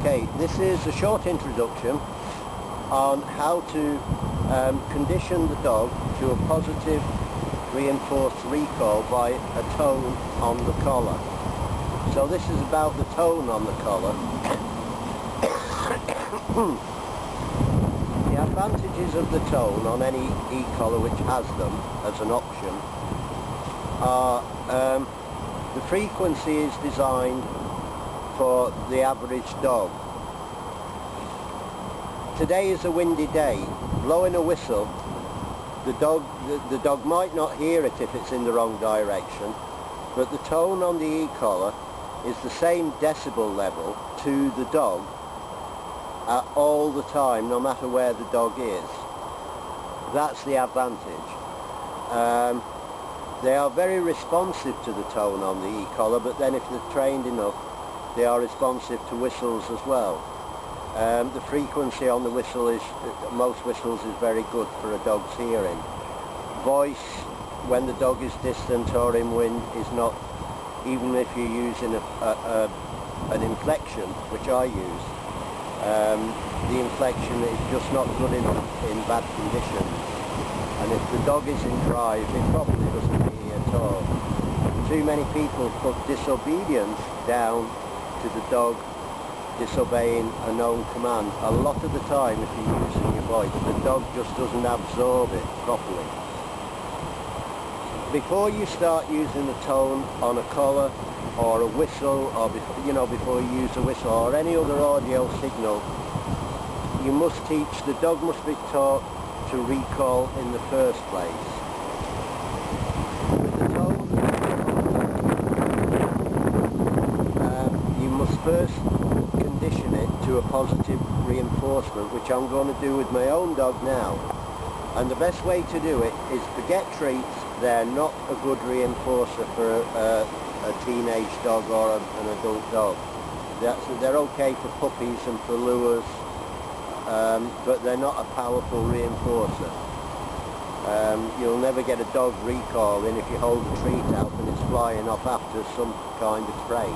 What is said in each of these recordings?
Okay, this is a short introduction on how to condition the dog to a positive reinforced recall by a tone on the collar. So this is about the tone on the collar. The advantages of the tone on any e-collar which has them as an option are the frequency is designed for the average dog. Today is a windy day. Blowing a whistle, the dog might not hear it if it's in the wrong direction, but the tone on the e-collar is the same decibel level to the dog all the time, no matter where the dog is. That's the advantage. They are very responsive to the tone on the e-collar, but then if they're trained enough, they are responsive to whistles as well. The frequency on the whistle is, most whistles is very good for a dog's hearing. Voice, when the dog is distant or in wind, is not, even if you're using an inflection, which I use, the inflection is just not good enough in bad conditions. And if the dog is in drive, it probably doesn't hear at all. Too many people put disobedience down to the dog disobeying a known command. A lot of the time, if you're using your voice, the dog just doesn't absorb it properly. Before you start using the tone on a collar or a whistle, or before you use a whistle or any other audio signal, you must teach, the dog must be taught to recall in the first place. With the tone, you must first condition it to a positive reinforcement, which I'm going to do with my own dog now. And the best way to do it is forget treats. They're not a good reinforcer for a teenage dog or an adult dog. They're okay for puppies and for lures, but they're not a powerful reinforcer. You'll never get a dog recalling if you hold a treat out and it's flying off after some kind of prey.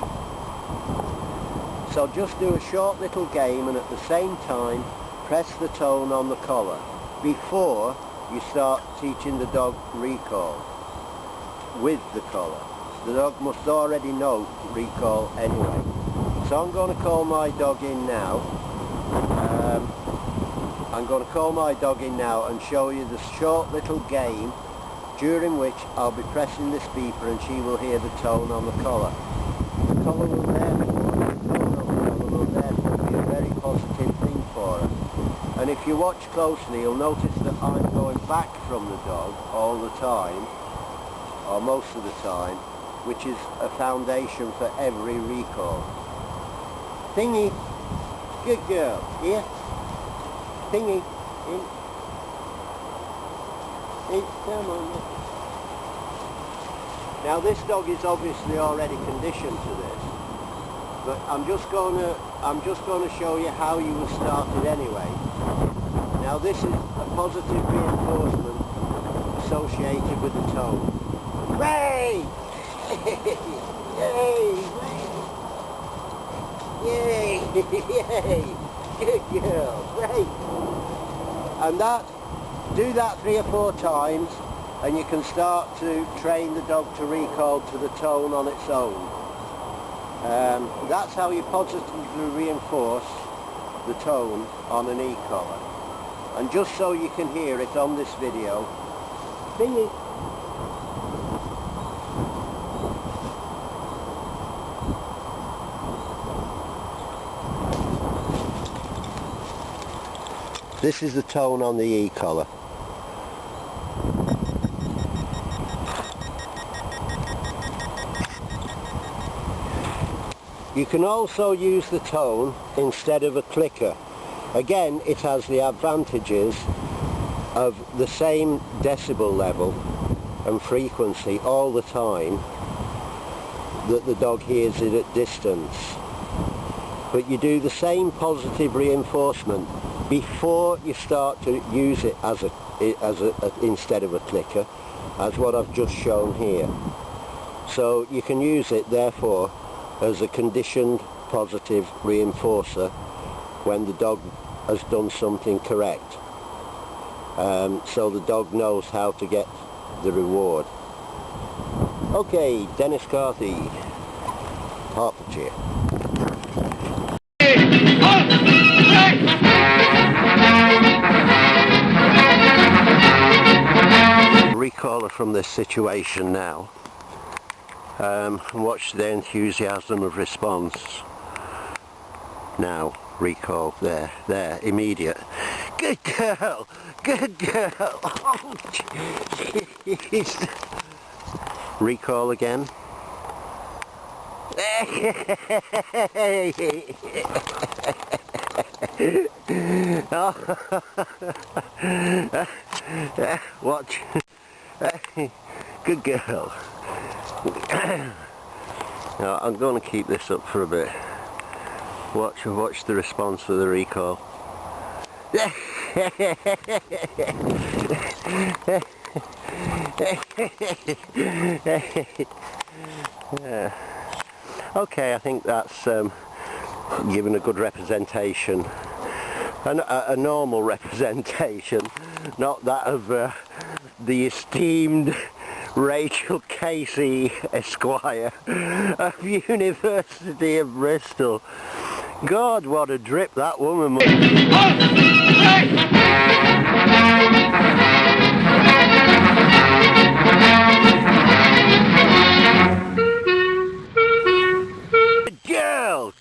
So just do a short little game and at the same time press the tone on the collar before you start teaching the dog recall with the collar. The dog must already know recall anyway. So I'm going to call my dog in now. I'm going to call my dog in now and show you the short little game during which I'll be pressing this beeper and she will hear the tone on the collar. The collar will therefore be a very positive thing for her. And if you watch closely, you'll notice that I'm going back from the dog all the time, or most of the time, which is a foundation for every recall. Thingy, good girl, here. Thingy, in. Come on. Now this dog is obviously already conditioned to this, but I'm just going to show you how you will start it anyway. Now this is a positive reinforcement associated with the tone. Ray! Yay! Yay! Yay! Good girl! Great! And do that 3 or 4 times and you can start to train the dog to recall to the tone on its own. That's how you positively reinforce the tone on an e-collar. And just so you can hear it on this video, thingy. This is the tone on the e-collar. You can also use the tone instead of a clicker. Again, it has the advantages of the same decibel level and frequency all the time that the dog hears it at distance. But you do the same positive reinforcement before you start to use it as instead of a clicker, as what I've just shown here. So you can use it therefore as a conditioned positive reinforcer when the dog has done something correct. So the dog knows how to get the reward. Okay, Dennis Carthy, Hertfordshire. Recaller from this situation now, and watch the enthusiasm of response. Now, recall, there, immediate. Good girl, good girl. Oh, jeez. Recall again. Watch. Good girl. Now, I'm going to keep this up for a bit. Watch the response for the recall. Okay, I think that's given a good representation, a normal representation, not that of the esteemed Rachel Casey, Esquire, of University of Bristol. God, what a drip that woman must.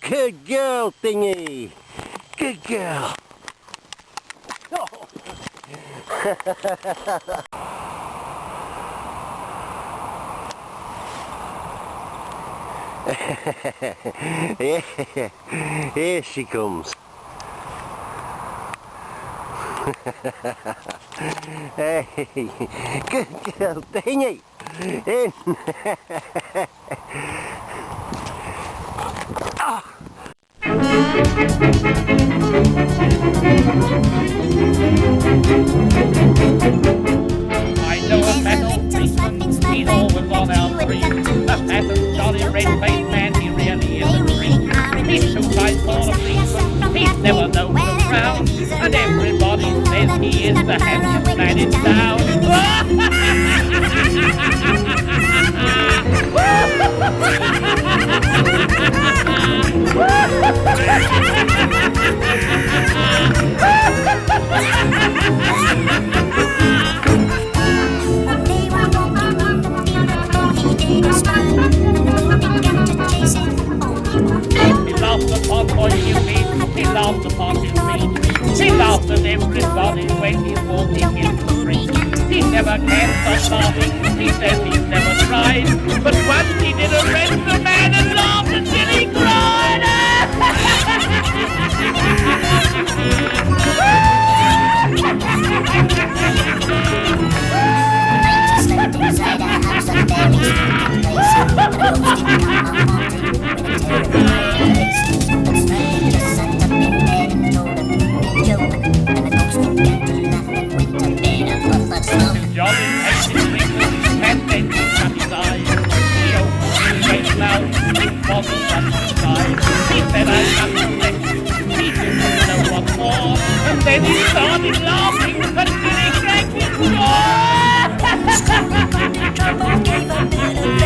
Good girl, thingy. Good girl. Oh. Here she comes. Hey, good girl, thingy. In. Oh. I know a fat old policeman, he's always on our street. A fat and jolly red-faced man, he really is a treat. He's too tight for a policeman, he's never known the crowd, and everybody says he is the happiest man in town. He laughed upon what you mean, he laughed upon his feet. He laughed at everybody when he's walking in the street. He never can stop laughing, he says he's never tried. But once he did arrest the man and laughed until he cried. Inside our house and there is place. The ghost didn't come along with a terrified face. But Freddy just sat up in bed and told a funny joke. And the ghost began to laugh and went to bed and puff and smoke. Jolly takes his fingers and then he shut his eyes. He opened his great mouth, it wasn't just his size. He said, I got to let you, he didn't know what for. And then he started laughing until he cracked his jaw. Trouble gave a bit of